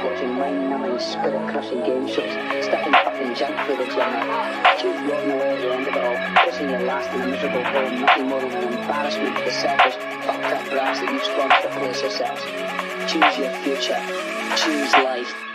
watching mind-numbing, spirit-crushing game shows, stuffing fucking junk footage in there. Choose rotting away at the end of it all, pissing your last in a miserable hole, nothing more than an embarrassment to the selfish, fucked up brats that you've spawned to replace yourselves. Choose your future. Choose life.